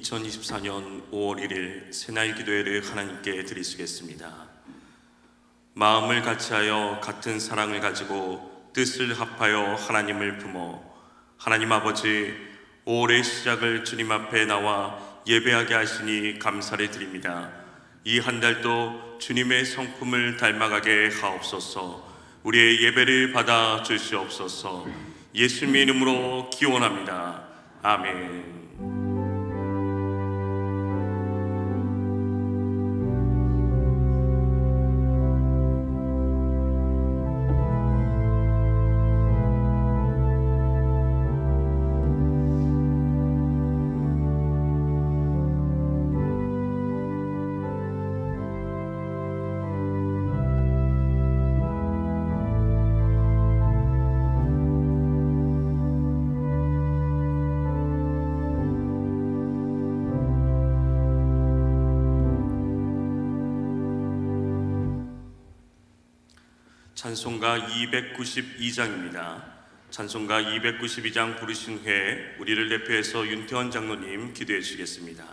2024년 5월 1일 새날 기도회를 하나님께 드리시겠습니다. 마음을 같이하여 같은 사랑을 가지고 뜻을 합하여 하나님을 품어 하나님 아버지 5월의 시작을 주님 앞에 나와 예배하게 하시니 감사를 드립니다. 이 한 달도 주님의 성품을 닮아가게 하옵소서. 우리의 예배를 받아 주시옵소서. 예수님의 이름으로 기원합니다. 아멘. 찬송가 292장입니다. 찬송가 292장 부르신 후에 우리를 대표해서 윤태원 장로님 기도해 주시겠습니다.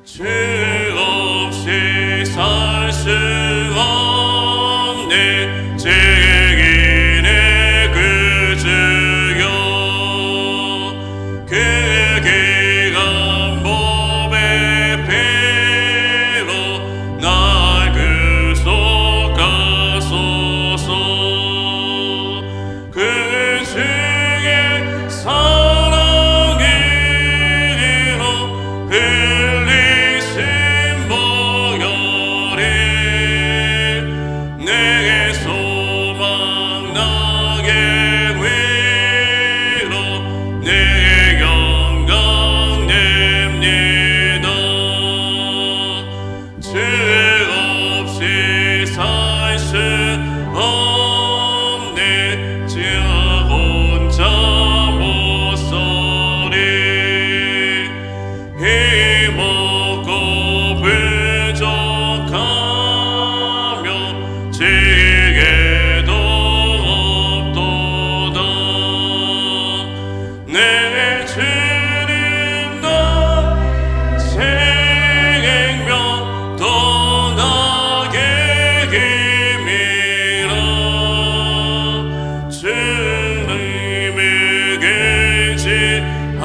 죄 없이 살 수 없네 죄인의 그 주여 그 기간 몸의 피로 날 구속하소서. 그 주의 사랑으로 흘리신 보혈이 내 소망 나의 위로 내 영광 냅니다. 죄 없이 살 수 없네 저 혼자 못 서리 힘없고 부족하며 지게도 없도다. 내 주는 나 생명 또 나게 힘이라 주님을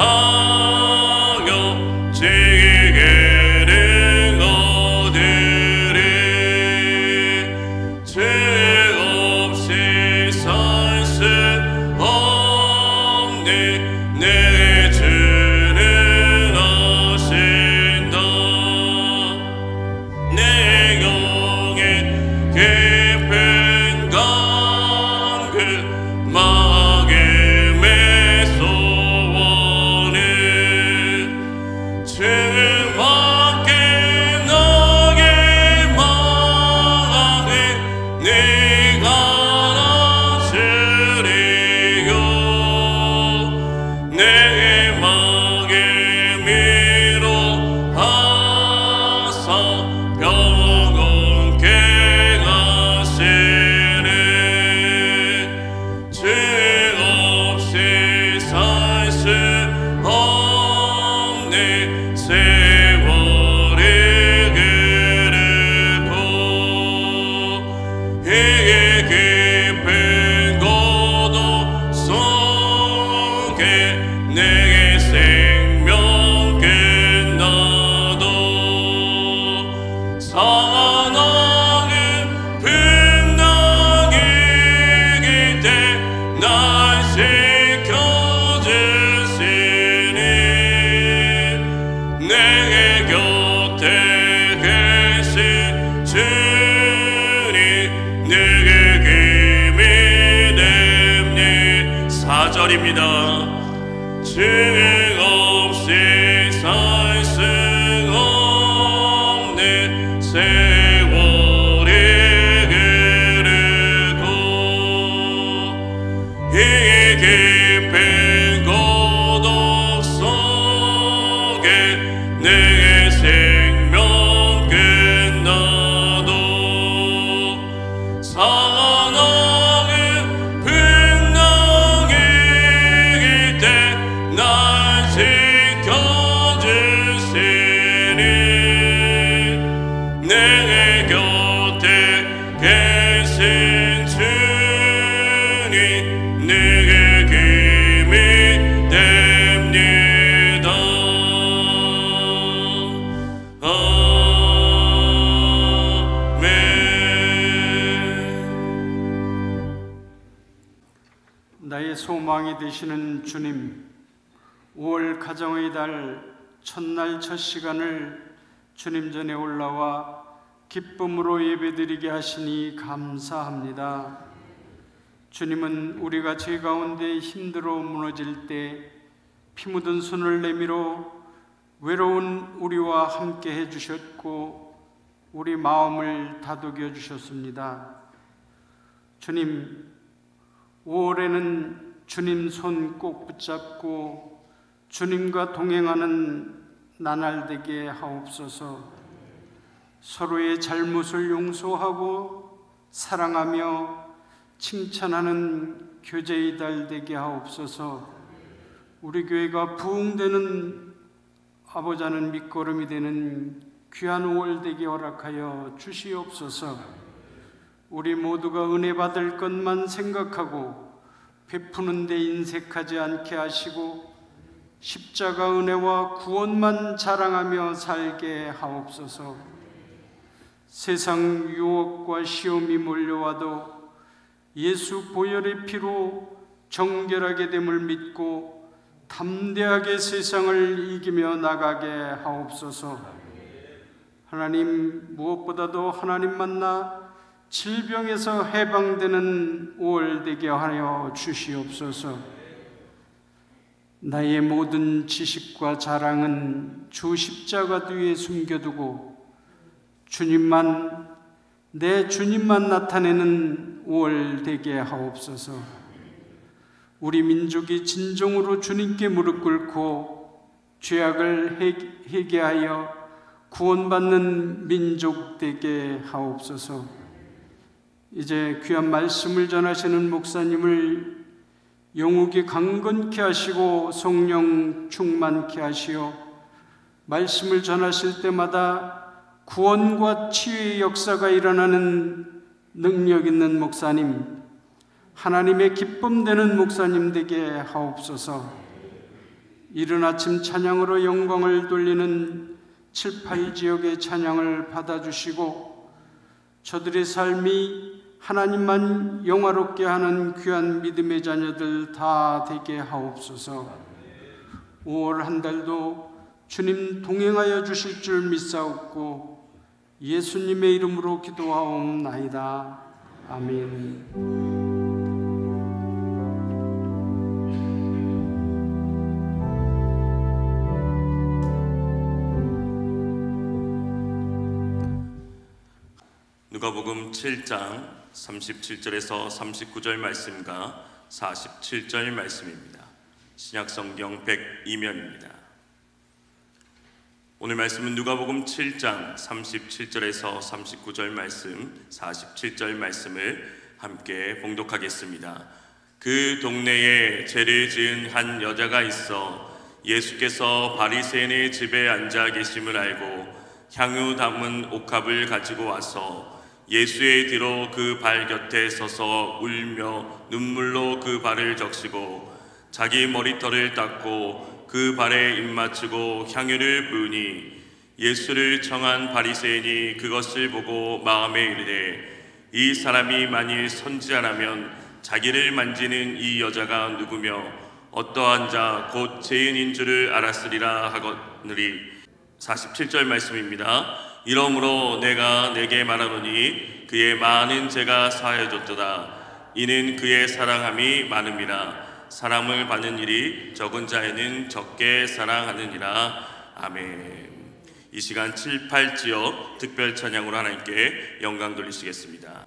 의지하여 지게를 얻으리. 죄 없이 살 수 없네 내 주는 아신다. 내 영의 깊은 강그 마음의 소원을 주밖에 나의 마음을 네가 알아주리요. 내 마음을 위로하사 평온케 하시네. 죄 없이 살 수 없네 세월이 그르고 이 깊은 고독 속에 내 생명 끝나도 사랑은 빛나기 때 날 지켜주시니 내 곁에 계신 주님 내게 힘이 됩니. 4절입니다. 죄 없이 살 수 없네 세월이 그르고 이 깊은 고독 속에 내 생명 끝나도 지켜주시니 내 곁에 계신 주님 내게 힘이 됩니다. 나의 소망이 되시는 주님, 5월 가정의 달 첫날 첫 시간을 주님 전에 올라와 기쁨으로 예배드리게 하시니 감사합니다. 주님은 우리가 죄 가운데 힘들어 무너질 때 피 묻은 손을 내밀어 외로운 우리와 함께 해주셨고 우리 마음을 다독여 주셨습니다. 주님, 5월에는 주님 손 꼭 붙잡고 주님과 동행하는 나날 되게 하옵소서. 서로의 잘못을 용서하고 사랑하며 칭찬하는 교제의 달 되게 하옵소서. 우리 교회가 부흥되는 아버지 하는 밑거름이 되는 귀한 5월 되게 허락하여 주시옵소서. 우리 모두가 은혜 받을 것만 생각하고 베푸는 데 인색하지 않게 하시고 십자가 은혜와 구원만 자랑하며 살게 하옵소서. 세상 유혹과 시험이 몰려와도 예수 보혈의 피로 정결하게 됨을 믿고 담대하게 세상을 이기며 나가게 하옵소서. 하나님, 무엇보다도 하나님 만나 질병에서 해방되는 5월 되게 하여 주시옵소서. 나의 모든 지식과 자랑은 주 십자가 뒤에 숨겨두고 내 주님만 나타내는 5월 되게 하옵소서. 우리 민족이 진정으로 주님께 무릎 꿇고 죄악을 회개하여 구원받는 민족 되게 하옵소서. 이제 귀한 말씀을 전하시는 목사님을 영육이 강건케 하시고 성령 충만케 하시어 말씀을 전하실 때마다 구원과 치유의 역사가 일어나는 능력 있는 목사님, 하나님의 기쁨 되는 목사님 되게 하옵소서. 이른 아침 찬양으로 영광을 돌리는 7, 8 지역의 찬양을 받아주시고 저들의 삶이 하나님만 영화롭게 하는 귀한 믿음의 자녀들 다 되게 하옵소서. 5월 한 달도 주님 동행하여 주실 줄 믿사옵고 예수님의 이름으로 기도하옵나이다. 아멘. 누가복음 7장 37절에서 39절 말씀과 47절 말씀입니다. 신약성경 102면입니다. 오늘 말씀은 누가복음 7장 37절에서 39절 말씀, 47절 말씀을 함께 봉독하겠습니다. 그 동네에 죄를 지은 한 여자가 있어 예수께서 바리새인의 집에 앉아 계심을 알고 향유 담은 옥합을 가지고 와서 예수의 뒤로 그 발 곁에 서서 울며 눈물로 그 발을 적시고 자기 머리털을 닦고 그 발에 입맞추고 향유를 부으니 예수를 청한 바리새인이 그것을 보고 마음에 이르되 이 사람이 만일 선지자라면 자기를 만지는 이 여자가 누구며 어떠한 자 곧 죄인인 줄을 알았으리라 하거니리. 47절 말씀입니다. 이러므로 내가 내게 말하노니 그의 많은 죄가 사하여졌도다. 이는 그의 사랑함이 많음이라. 사랑을 받는 일이 적은 자에는 적게 사랑하느니라. 아멘. 이 시간 7, 8지역 특별 찬양으로 하나님께 영광 돌리시겠습니다.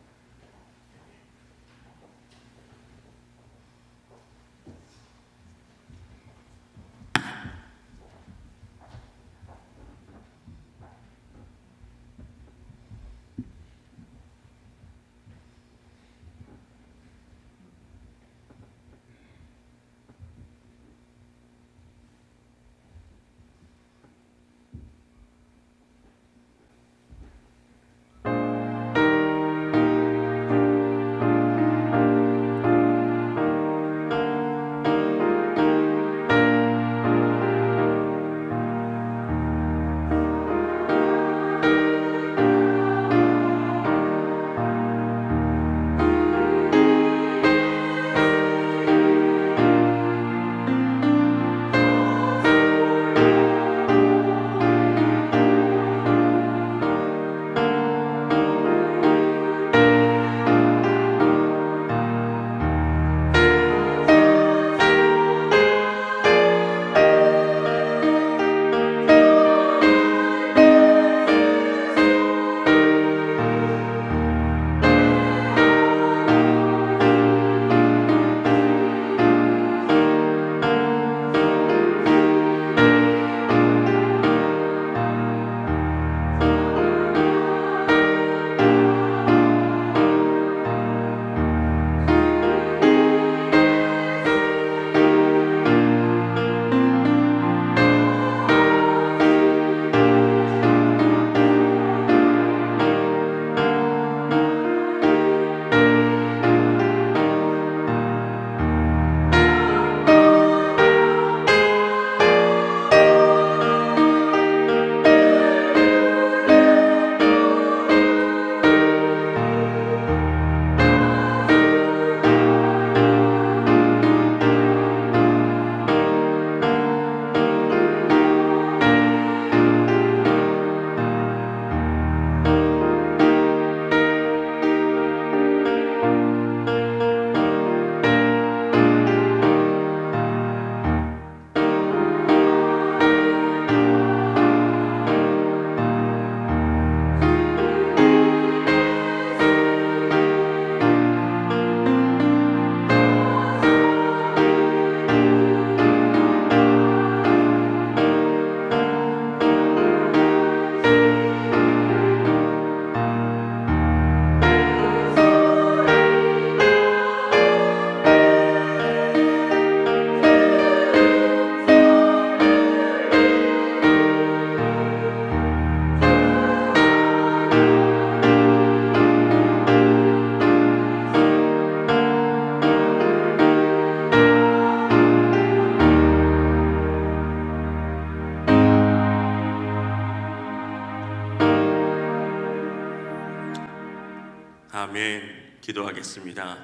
아멘. 기도하겠습니다.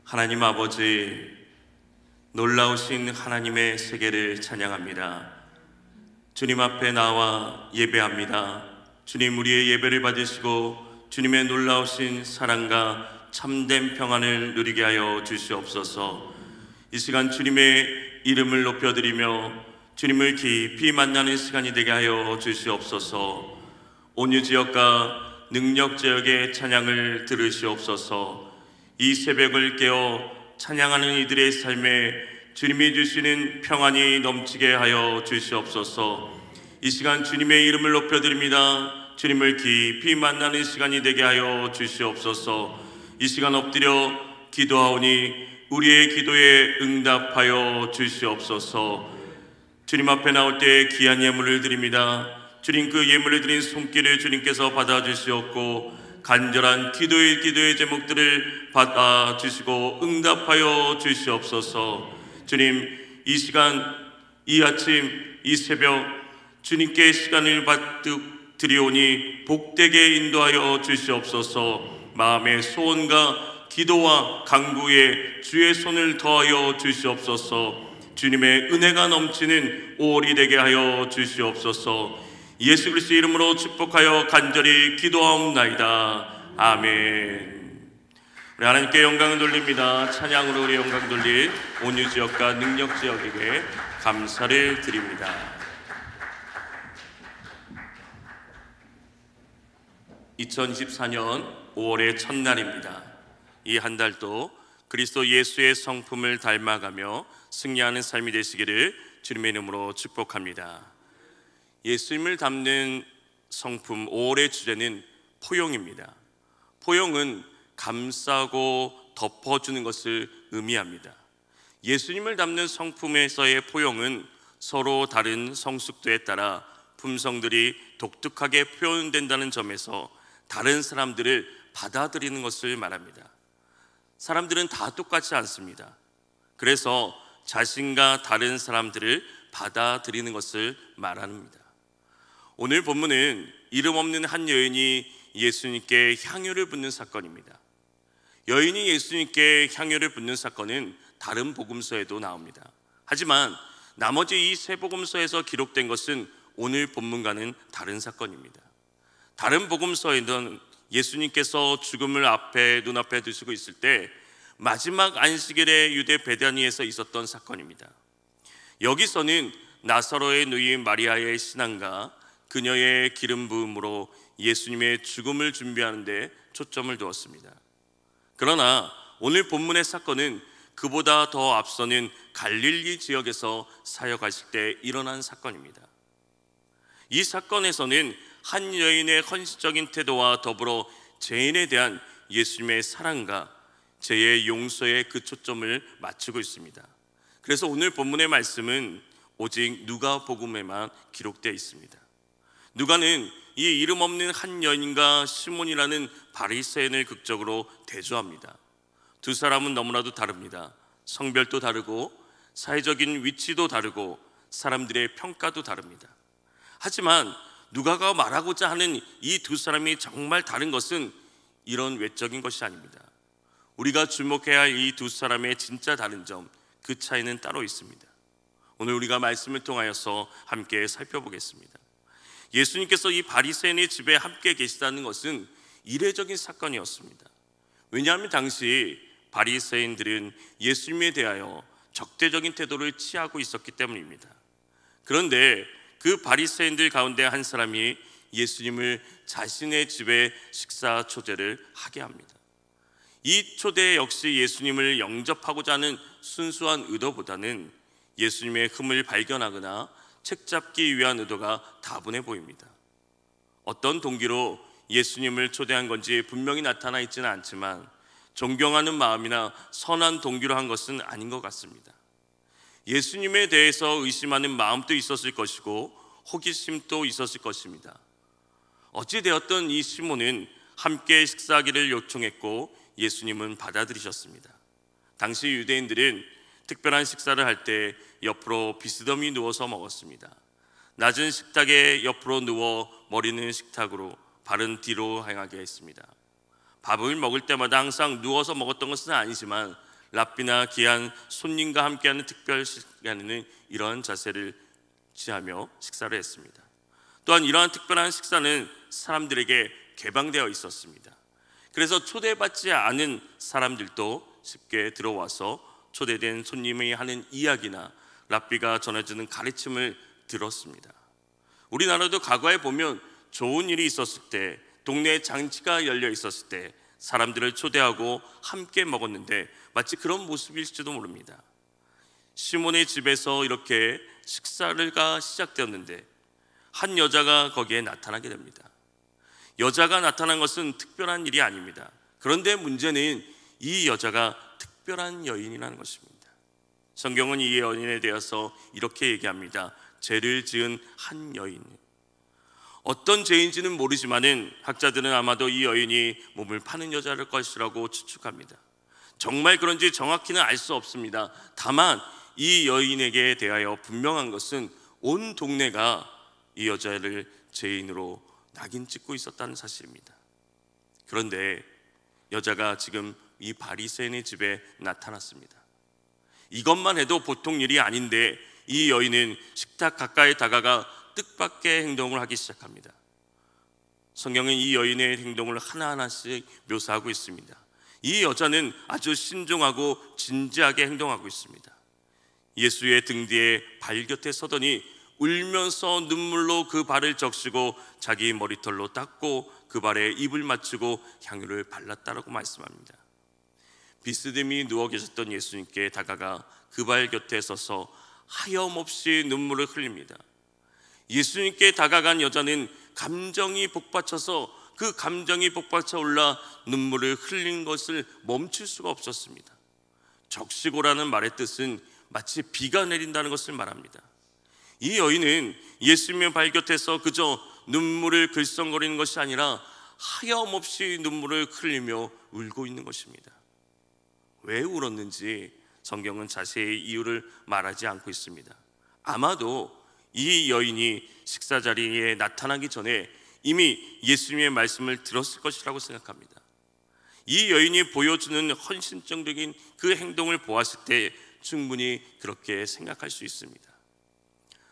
하나님 아버지, 놀라우신 하나님의 세계를 찬양합니다. 주님 앞에 나와 예배합니다. 주님, 우리의 예배를 받으시고 주님의 놀라우신 사랑과 참된 평안을 누리게 하여 주시옵소서. 이 시간 주님의 이름을 높여드리며 주님을 깊이 만나는 시간이 되게 하여 주시옵소서. 온유 지역과 능력 지역의 찬양을 들으시옵소서. 이 새벽을 깨어 찬양하는 이들의 삶에 주님이 주시는 평안이 넘치게 하여 주시옵소서. 이 시간 주님의 이름을 높여드립니다. 주님을 깊이 만나는 시간이 되게 하여 주시옵소서. 이 시간 엎드려 기도하오니 우리의 기도에 응답하여 주시옵소서. 주님 앞에 나올 때 귀한 예물을 드립니다. 주님, 그 예물을 드린 손길을 주님께서 받아주시옵고 간절한 기도의 제목들을 받아주시고 응답하여 주시옵소서. 주님, 이 시간, 이 아침, 이 새벽 주님께 시간을 드리오니 복되게 인도하여 주시옵소서. 마음의 소원과 기도와 간구에 주의 손을 더하여 주시옵소서. 주님의 은혜가 넘치는 5월이 되게 하여 주시옵소서. 예수 그리스도의 이름으로 축복하여 간절히 기도하옵나이다. 아멘. 우리 하나님께 영광을 돌립니다. 찬양으로 우리 영광 돌릴 온유 지역과 능력 지역에게 감사를 드립니다. 2024년 5월의 첫날입니다. 이 한 달도 그리스도 예수의 성품을 닮아가며 승리하는 삶이 되시기를 주님의 이름으로 축복합니다. 예수님을 담는 성품 5월의 주제는 포용입니다. 포용은 감싸고 덮어주는 것을 의미합니다. 예수님을 담는 성품에서의 포용은 서로 다른 성숙도에 따라 품성들이 독특하게 표현된다는 점에서 다른 사람들을 받아들이는 것을 말합니다. 사람들은 다 똑같지 않습니다. 그래서 자신과 다른 사람들을 받아들이는 것을 말합니다. 오늘 본문은 이름 없는 한 여인이 예수님께 향유를 붓는 사건입니다. 여인이 예수님께 향유를 붓는 사건은 다른 복음서에도 나옵니다. 하지만 나머지 이 세 복음서에서 기록된 것은 오늘 본문과는 다른 사건입니다. 다른 복음서에는 예수님께서 죽음을 눈앞에 두시고 있을 때 마지막 안식일에 유대 베다니에서 있었던 사건입니다. 여기서는 나사로의 누이인 마리아의 신앙과 그녀의 기름 부음으로 예수님의 죽음을 준비하는 데 초점을 두었습니다. 그러나 오늘 본문의 사건은 그보다 더 앞서는 갈릴리 지역에서 사역하실 때 일어난 사건입니다. 이 사건에서는 한 여인의 헌신적인 태도와 더불어 죄인에 대한 예수님의 사랑과 죄의 용서에 그 초점을 맞추고 있습니다. 그래서 오늘 본문의 말씀은 오직 누가복음에만 기록되어 있습니다. 누가는 이 이름 없는 한 여인과 시몬이라는 바리새인을 극적으로 대조합니다. 두 사람은 너무나도 다릅니다. 성별도 다르고 사회적인 위치도 다르고 사람들의 평가도 다릅니다. 하지만 누가가 말하고자 하는 이 두 사람이 정말 다른 것은 이런 외적인 것이 아닙니다. 우리가 주목해야 할 이 두 사람의 진짜 다른 점, 그 차이는 따로 있습니다. 오늘 우리가 말씀을 통하여서 함께 살펴보겠습니다. 예수님께서 이 바리새인의 집에 함께 계시다는 것은 이례적인 사건이었습니다. 왜냐하면 당시 바리새인들은 예수님에 대하여 적대적인 태도를 취하고 있었기 때문입니다. 그런데 그 바리새인들 가운데 한 사람이 예수님을 자신의 집에 식사 초대를 하게 합니다. 이 초대 역시 예수님을 영접하고자 하는 순수한 의도보다는 예수님의 흠을 발견하거나 책잡기 위한 의도가 다분해 보입니다. 어떤 동기로 예수님을 초대한 건지 분명히 나타나 있지는 않지만 존경하는 마음이나 선한 동기로 한 것은 아닌 것 같습니다. 예수님에 대해서 의심하는 마음도 있었을 것이고 호기심도 있었을 것입니다. 어찌되었든 이 시몬은 함께 식사하기를 요청했고 예수님은 받아들이셨습니다. 당시 유대인들은 특별한 식사를 할 때 옆으로 비스듬히 누워서 먹었습니다. 낮은 식탁에 옆으로 누워 머리는 식탁으로 발은 뒤로 향하게 했습니다. 밥을 먹을 때마다 항상 누워서 먹었던 것은 아니지만 랍비나 귀한 손님과 함께하는 특별 시간에는 이러한 자세를 취하며 식사를 했습니다. 또한 이러한 특별한 식사는 사람들에게 개방되어 있었습니다. 그래서 초대받지 않은 사람들도 쉽게 들어와서 초대된 손님이 하는 이야기나 랍비가 전해주는 가르침을 들었습니다. 우리나라도 과거에 보면 좋은 일이 있었을 때, 동네에 장치가 열려 있었을 때 사람들을 초대하고 함께 먹었는데 마치 그런 모습일지도 모릅니다. 시몬의 집에서 이렇게 식사가 시작되었는데 한 여자가 거기에 나타나게 됩니다. 여자가 나타난 것은 특별한 일이 아닙니다. 그런데 문제는 이 여자가 특별한 여인이라는 것입니다. 성경은 이 여인에 대해서 이렇게 얘기합니다. 죄를 지은 한 여인. 어떤 죄인지는 모르지만은 학자들은 아마도 이 여인이 몸을 파는 여자일 것이라고 추측합니다. 정말 그런지 정확히는 알 수 없습니다. 다만 이 여인에게 대하여 분명한 것은 온 동네가 이 여자를 죄인으로 낙인 찍고 있었다는 사실입니다. 그런데 여자가 지금 이 바리새인의 집에 나타났습니다. 이것만 해도 보통 일이 아닌데 이 여인은 식탁 가까이 다가가 뜻밖의 행동을 하기 시작합니다. 성경은 이 여인의 행동을 하나하나씩 묘사하고 있습니다. 이 여자는 아주 신중하고 진지하게 행동하고 있습니다. 예수의 등 뒤에 발 곁에 서더니 울면서 눈물로 그 발을 적시고 자기 머리털로 닦고 그 발에 입을 맞추고 향유를 발랐다라고 말씀합니다. 비스듬히 누워 계셨던 예수님께 다가가 그 발 곁에 서서 하염없이 눈물을 흘립니다. 예수님께 다가간 여자는 감정이 복받쳐서 그 감정이 복받쳐 올라 눈물을 흘린 것을 멈출 수가 없었습니다. 적시고라는 말의 뜻은 마치 비가 내린다는 것을 말합니다. 이 여인은 예수님의 발 곁에서 그저 눈물을 글썽거리는 것이 아니라 하염없이 눈물을 흘리며 울고 있는 것입니다. 왜 울었는지 성경은 자세히 이유를 말하지 않고 있습니다. 아마도 이 여인이 식사 자리에 나타나기 전에 이미 예수님의 말씀을 들었을 것이라고 생각합니다. 이 여인이 보여주는 헌신적인 그 행동을 보았을 때 충분히 그렇게 생각할 수 있습니다.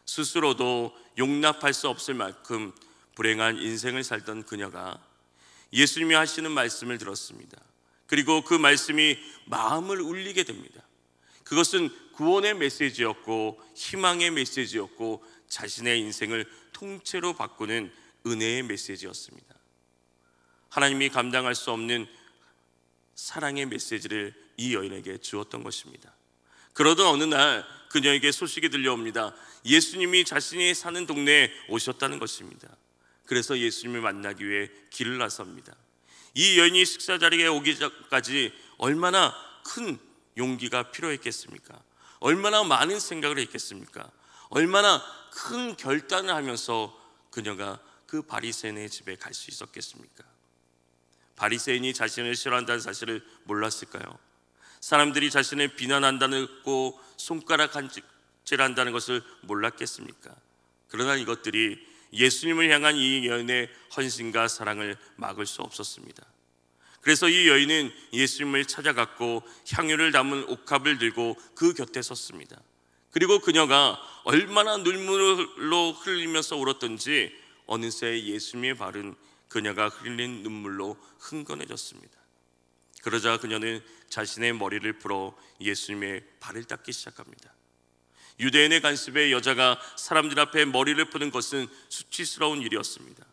스스로도 용납할 수 없을 만큼 불행한 인생을 살던 그녀가 예수님이 하시는 말씀을 들었습니다. 그리고 그 말씀이 마음을 울리게 됩니다. 그것은 구원의 메시지였고 희망의 메시지였고 자신의 인생을 통째로 바꾸는 은혜의 메시지였습니다. 하나님이 감당할 수 없는 사랑의 메시지를 이 여인에게 주었던 것입니다. 그러던 어느 날 그녀에게 소식이 들려옵니다. 예수님이 자신이 사는 동네에 오셨다는 것입니다. 그래서 예수님을 만나기 위해 길을 나섭니다. 이 여인이 식사 자리에 오기 전까지 얼마나 큰 용기가 필요했겠습니까? 얼마나 많은 생각을 했겠습니까? 얼마나 큰 결단을 하면서 그녀가 그 바리새인의 집에 갈 수 있었겠습니까? 바리새인이 자신을 싫어한다는 사실을 몰랐을까요? 사람들이 자신을 비난한다고 손가락 간질한다는 것을 몰랐겠습니까? 그러나 이것들이 예수님을 향한 이 여인의 헌신과 사랑을 막을 수 없었습니다. 그래서 이 여인은 예수님을 찾아갔고 향유를 담은 옥합을 들고 그 곁에 섰습니다. 그리고 그녀가 얼마나 눈물로 흘리면서 울었던지 어느새 예수님의 발은 그녀가 흘린 눈물로 흥건해졌습니다. 그러자 그녀는 자신의 머리를 풀어 예수님의 발을 닦기 시작합니다. 유대인의 관습에 여자가 사람들 앞에 머리를 푸는 것은 수치스러운 일이었습니다.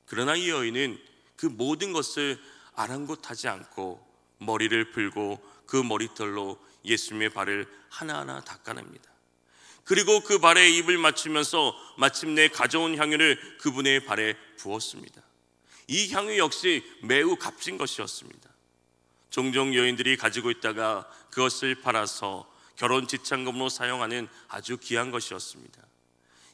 그러나 이 여인은 그 모든 것을 아랑곳하지 않고 머리를 풀고 그 머리털로 예수님의 발을 하나하나 닦아냅니다. 그리고 그 발에 입을 맞추면서 마침내 가져온 향유를 그분의 발에 부었습니다. 이 향유 역시 매우 값진 것이었습니다. 종종 여인들이 가지고 있다가 그것을 팔아서 결혼 지참금으로 사용하는 아주 귀한 것이었습니다.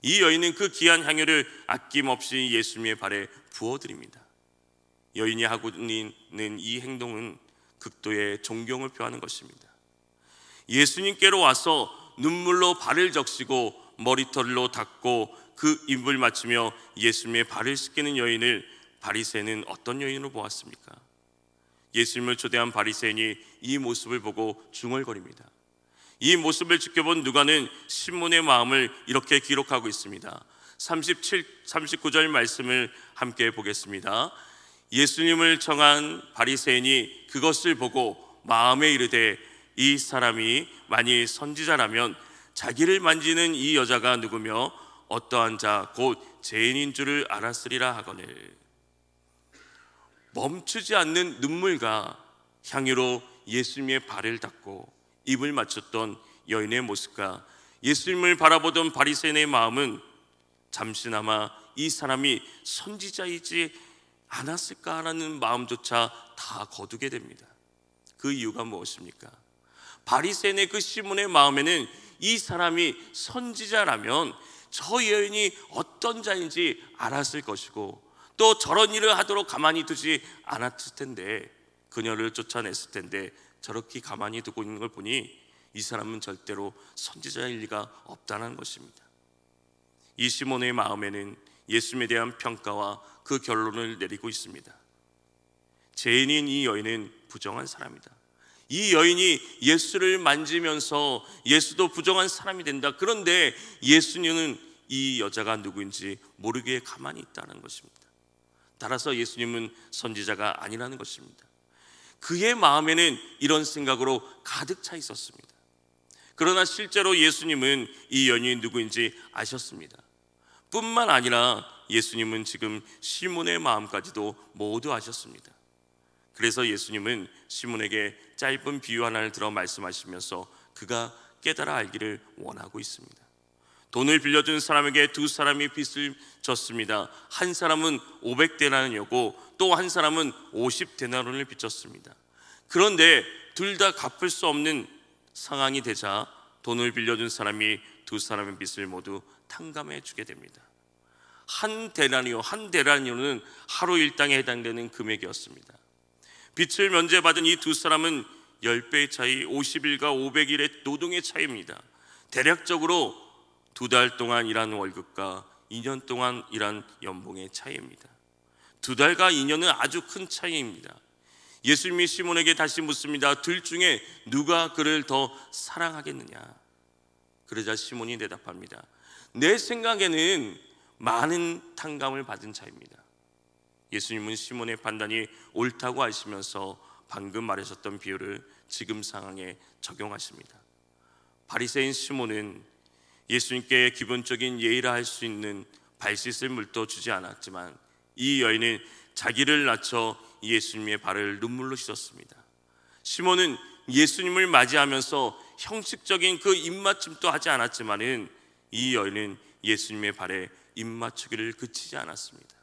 이 여인은 그 귀한 향유를 아낌없이 예수님의 발에 부어드립니다. 여인이 하고 있는 이 행동은 극도의 존경을 표하는 것입니다. 예수님께로 와서 눈물로 발을 적시고 머리털로 닦고 그 입을 맞추며 예수님의 발을 씻기는 여인을 바리새인은 어떤 여인으로 보았습니까? 예수님을 초대한 바리새인이 이 모습을 보고 중얼거립니다. 이 모습을 지켜본 누가는 시몬의 마음을 이렇게 기록하고 있습니다. 39절 말씀을 함께 보겠습니다. 예수님을 청한 바리새인이 그것을 보고 마음에 이르되 이 사람이 만일 선지자라면 자기를 만지는 이 여자가 누구며 어떠한 자 곧 죄인인 줄을 알았으리라 하거늘. 멈추지 않는 눈물과 향유로 예수님의 발을 닦고 입을 맞췄던 여인의 모습과 예수님을 바라보던 바리새인의 마음은 잠시나마 이 사람이 선지자이지 않았을까라는 마음조차 다 거두게 됩니다. 그 이유가 무엇입니까? 바리새인의 그 시몬의 마음에는 이 사람이 선지자라면 저 여인이 어떤 자인지 알았을 것이고 또 저런 일을 하도록 가만히 두지 않았을 텐데, 그녀를 쫓아냈을 텐데 저렇게 가만히 두고 있는 걸 보니 이 사람은 절대로 선지자일 리가 없다는 것입니다. 이 시몬의 마음에는 예수님에 대한 평가와 그 결론을 내리고 있습니다. 죄인인 이 여인은 부정한 사람이다. 이 여인이 예수를 만지면서 예수도 부정한 사람이 된다. 그런데 예수님은 이 여자가 누구인지 모르게 가만히 있다는 것입니다. 따라서 예수님은 선지자가 아니라는 것입니다. 그의 마음에는 이런 생각으로 가득 차 있었습니다. 그러나 실제로 예수님은 이 여인이 누구인지 아셨습니다. 뿐만 아니라 예수님은 지금 시몬의 마음까지도 모두 아셨습니다. 그래서 예수님은 시몬에게 짧은 비유 하나를 들어 말씀하시면서 그가 깨달아 알기를 원하고 있습니다. 돈을 빌려준 사람에게 두 사람이 빚을 졌습니다. 한 사람은 500데나리오고 또 한 사람은 50데나리온을 빚졌습니다. 그런데 둘 다 갚을 수 없는 상황이 되자 돈을 빌려준 사람이 두 사람의 빚을 모두 탕감해 주게 됩니다. 한 데나리오는 하루 일당에 해당되는 금액이었습니다. 빚을 면제받은 이 두 사람은 10배의 차이, 50일과 500일의 노동의 차이입니다. 대략적으로 2달 동안 일한 월급과 2년 동안 일한 연봉의 차이입니다. 2달과 2년은 아주 큰 차이입니다. 예수님이 시몬에게 다시 묻습니다. 둘 중에 누가 그를 더 사랑하겠느냐? 그러자 시몬이 대답합니다. 내 생각에는 많은 탕감을 받은 자입니다. 예수님은 시몬의 판단이 옳다고 하시면서 방금 말하셨던 비유를 지금 상황에 적용하십니다. 바리새인 시몬은 예수님께 기본적인 예의라 할 수 있는 발 씻을 물도 주지 않았지만 이 여인은 자기를 낮춰 예수님의 발을 눈물로 씻었습니다. 시몬은 예수님을 맞이하면서 형식적인 그 입맞춤도 하지 않았지만은 이 여인은 예수님의 발에 입맞추기를 그치지 않았습니다.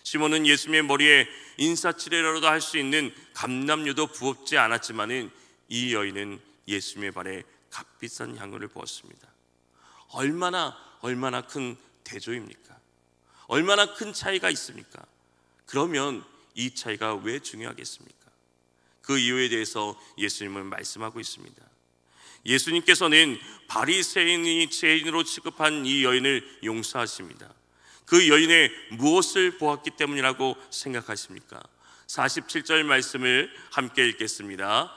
시몬은 예수님의 머리에 인사치레라도 할 수 있는 감람유도 부었지 않았지만은 이 여인은 예수님의 발에 값비싼 향유를 부었습니다. 얼마나 큰 대조입니까? 얼마나 큰 차이가 있습니까? 그러면 이 차이가 왜 중요하겠습니까? 그 이유에 대해서 예수님은 말씀하고 있습니다. 예수님께서는 바리새인이 죄인으로 취급한 이 여인을 용서하십니다. 그 여인의 무엇을 보았기 때문이라고 생각하십니까? 47절 말씀을 함께 읽겠습니다.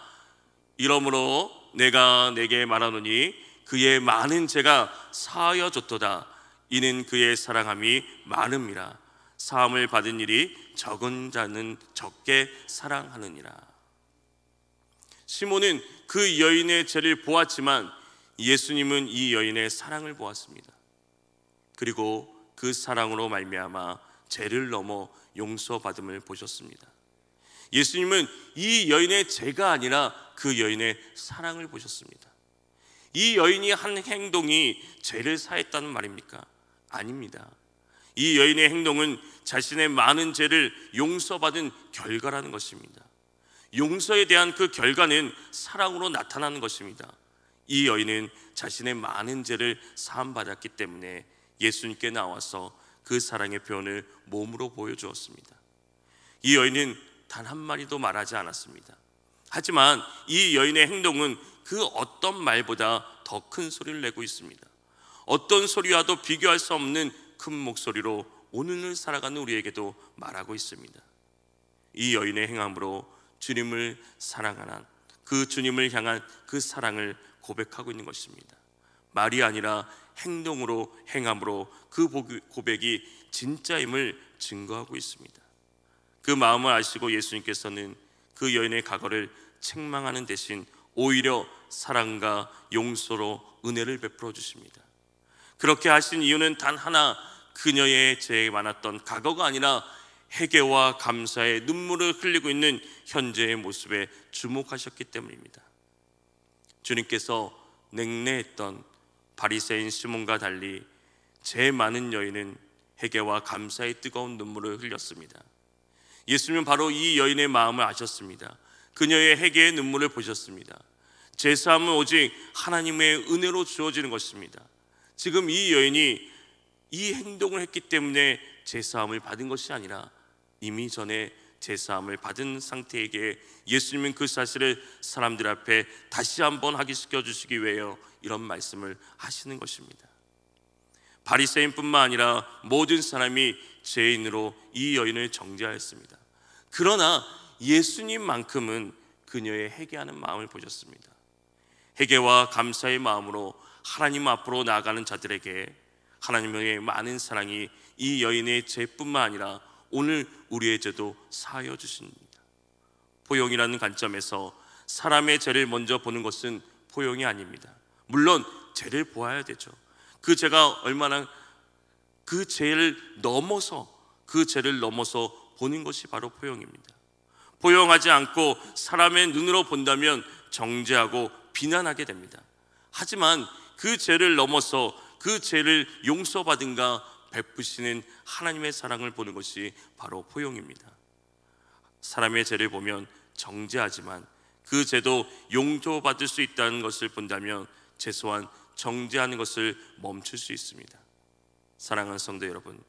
이러므로 내가 내게 말하노니 그의 많은 죄가 사하여 줬도다. 이는 그의 사랑함이 많음이라. 사함을 받은 일이 적은 자는 적게 사랑하느니라. 시몬은 그 여인의 죄를 보았지만 예수님은 이 여인의 사랑을 보았습니다. 그리고 그 사랑으로 말미암아 죄를 넘어 용서받음을 보셨습니다. 예수님은 이 여인의 죄가 아니라 그 여인의 사랑을 보셨습니다. 이 여인이 한 행동이 죄를 사했다는 말입니까? 아닙니다. 이 여인의 행동은 자신의 많은 죄를 용서받은 결과라는 것입니다. 용서에 대한 그 결과는 사랑으로 나타나는 것입니다. 이 여인은 자신의 많은 죄를 사함받았기 때문에 예수님께 나와서 그 사랑의 표현을 몸으로 보여주었습니다. 이 여인은 단 한마디도 말하지 않았습니다. 하지만 이 여인의 행동은 그 어떤 말보다 더 큰 소리를 내고 있습니다. 어떤 소리와도 비교할 수 없는 큰 목소리로 오늘을 살아가는 우리에게도 말하고 있습니다. 이 여인의 행함으로 주님을 사랑하는 그 주님을 향한 그 사랑을 고백하고 있는 것입니다. 말이 아니라 행동으로, 행함으로 그 고백이 진짜임을 증거하고 있습니다. 그 마음을 아시고 예수님께서는 그 여인의 과거를 책망하는 대신 오히려 사랑과 용서로 은혜를 베풀어 주십니다. 그렇게 하신 이유는 단 하나, 그녀의 죄에 많았던 과거가 아니라 회개와 감사의 눈물을 흘리고 있는 현재의 모습에 주목하셨기 때문입니다. 주님께서 냉랭했던 바리새인 시몬과 달리 죄 많은 여인은 회개와 감사의 뜨거운 눈물을 흘렸습니다. 예수님은 바로 이 여인의 마음을 아셨습니다. 그녀의 회개의 눈물을 보셨습니다. 제사함은 오직 하나님의 은혜로 주어지는 것입니다. 지금 이 여인이 이 행동을 했기 때문에 제사함을 받은 것이 아니라 이미 전에 제사함을 받은 상태에게 예수님은 그 사실을 사람들 앞에 다시 한번 확인시켜 주시기 위하여 이런 말씀을 하시는 것입니다. 바리새인뿐만 아니라 모든 사람이 죄인으로 이 여인을 정죄하였습니다. 그러나 예수님만큼은 그녀의 회개하는 마음을 보셨습니다. 회개와 감사의 마음으로 하나님 앞으로 나아가는 자들에게 하나님의 많은 사랑이 이 여인의 죄뿐만 아니라 오늘 우리의 죄도 사하여 주십니다. 포용이라는 관점에서 사람의 죄를 먼저 보는 것은 포용이 아닙니다. 물론 죄를 보아야 되죠. 그 죄가 얼마나 그 죄를 넘어서 보는 것이 바로 포용입니다. 포용하지 않고 사람의 눈으로 본다면 정죄하고 비난하게 됩니다. 하지만 그 죄를 넘어서 그 죄를 용서받은가 베푸시는 하나님의 사랑을 보는 것이 바로 포용입니다. 사람의 죄를 보면 정죄하지만 그 죄도 용서받을 수 있다는 것을 본다면 최소한 정죄하는 것을 멈출 수 있습니다. 사랑하는 성도 여러분,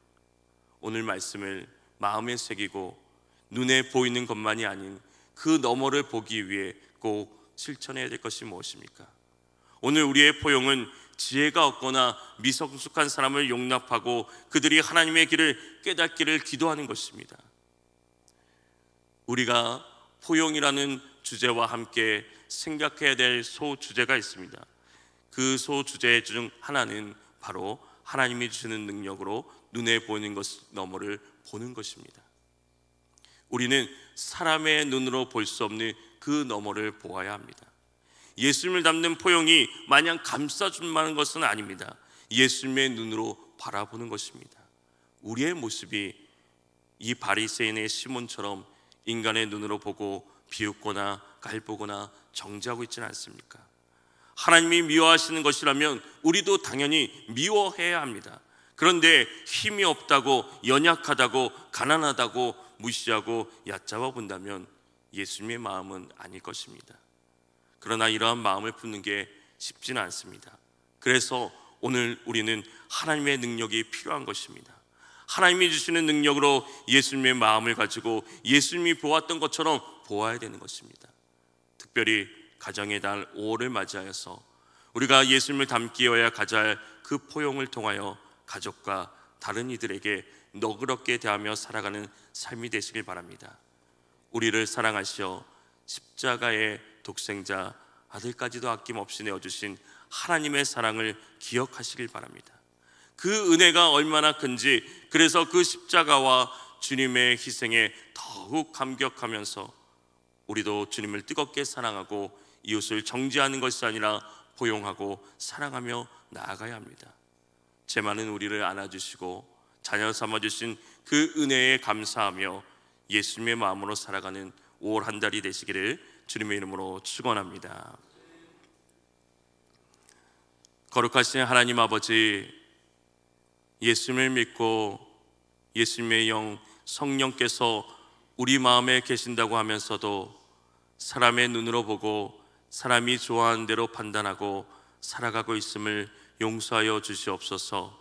오늘 말씀을 마음에 새기고 눈에 보이는 것만이 아닌 그 너머를 보기 위해 꼭 실천해야 될 것이 무엇입니까? 오늘 우리의 포용은 지혜가 없거나 미성숙한 사람을 용납하고 그들이 하나님의 길을 깨닫기를 기도하는 것입니다. 우리가 포용이라는 주제와 함께 생각해야 될 소주제가 있습니다. 그 소주제 중 하나는 바로 하나님이 주시는 능력으로 눈에 보이는 것 너머를 보는 것입니다. 우리는 사람의 눈으로 볼 수 없는 그 너머를 보아야 합니다. 예수님을 닮는 포용이 마냥 감싸준다는 것은 아닙니다. 예수님의 눈으로 바라보는 것입니다. 우리의 모습이 이 바리새인의 시몬처럼 인간의 눈으로 보고 비웃거나 갈보거나 정죄하고 있지는 않습니까? 하나님이 미워하시는 것이라면 우리도 당연히 미워해야 합니다. 그런데 힘이 없다고, 연약하다고, 가난하다고 무시하고 얕잡아 본다면 예수님의 마음은 아닐 것입니다. 그러나 이러한 마음을 품는 게 쉽지는 않습니다. 그래서 오늘 우리는 하나님의 능력이 필요한 것입니다. 하나님이 주시는 능력으로 예수님의 마음을 가지고 예수님이 보았던 것처럼 보아야 되는 것입니다. 특별히 가정의 달 5월을 맞이하여서 우리가 예수님을 닮기어야 가져야 할 그 포용을 통하여 가족과 다른 이들에게 너그럽게 대하며 살아가는 삶이 되시길 바랍니다. 우리를 사랑하시어 십자가의 독생자 아들까지도 아낌없이 내어주신 하나님의 사랑을 기억하시길 바랍니다. 그 은혜가 얼마나 큰지, 그래서 그 십자가와 주님의 희생에 더욱 감격하면서 우리도 주님을 뜨겁게 사랑하고 이웃을 정죄하는 것이 아니라 포용하고 사랑하며 나아가야 합니다. 죄 많은 우리를 안아주시고 자녀 삼아주신 그 은혜에 감사하며 예수님의 마음으로 살아가는 5월 한 달이 되시기를 주님의 이름으로 축원합니다. 거룩하신 하나님 아버지, 예수님을 믿고 예수님의 영 성령께서 우리 마음에 계신다고 하면서도 사람의 눈으로 보고 사람이 좋아하는 대로 판단하고 살아가고 있음을 용서하여 주시옵소서.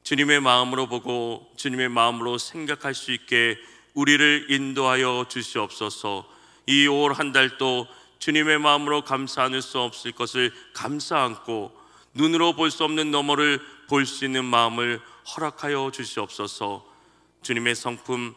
주님의 마음으로 보고 주님의 마음으로 생각할 수 있게 우리를 인도하여 주시옵소서. 이 5월 한 달도 주님의 마음으로 감사 안을 수 없을 것을 감사 안고 눈으로 볼 수 없는 너머를 볼 수 있는 마음을 허락하여 주시옵소서. 주님의 성품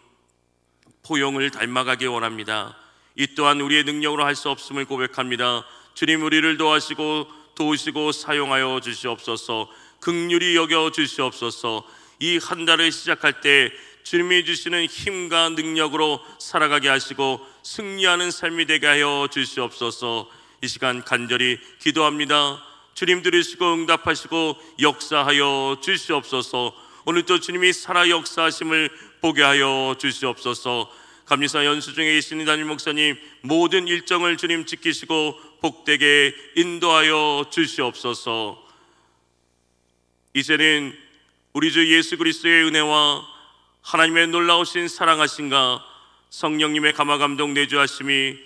포용을 닮아가기 원합니다. 이 또한 우리의 능력으로 할 수 없음을 고백합니다. 주님, 우리를 도우시고 사용하여 주시옵소서. 긍휼히 여겨 주시옵소서. 이 한 달을 시작할 때 주님이 주시는 힘과 능력으로 살아가게 하시고 승리하는 삶이 되게 하여 주시옵소서. 이 시간 간절히 기도합니다. 주님, 들으시고 응답하시고 역사하여 주시옵소서. 오늘도 주님이 살아 역사하심을 보게 하여 주시옵소서. 감리사 연수 중에 계신 담임 목사님 모든 일정을 주님 지키시고 복되게 인도하여 주시옵소서. 이제는 우리 주 예수 그리스도의 은혜와 하나님의 놀라우신 사랑하심과 성령님의 감화감동 내주하심이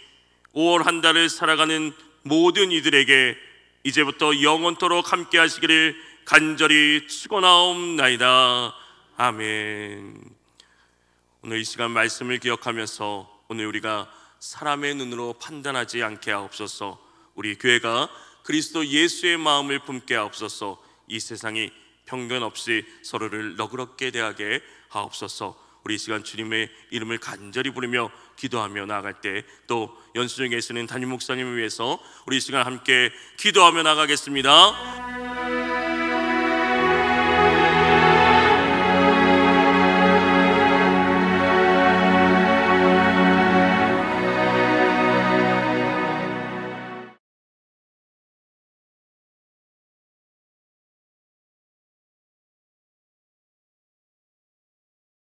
5월 한 달을 살아가는 모든 이들에게 이제부터 영원토록 함께 하시기를 간절히 축원하옵나이다. 아멘. 오늘 이 시간 말씀을 기억하면서 오늘 우리가 사람의 눈으로 판단하지 않게 하옵소서. 우리 교회가 그리스도 예수의 마음을 품게 하옵소서. 이 세상이 편견 없이 서로를 너그럽게 대하게 하옵소서. 우리 이 시간 주님의 이름을 간절히 부르며 기도하며 나아갈 때 또 연수 중에 계시는 담임 목사님을 위해서 우리 이 시간 함께 기도하며 나가겠습니다.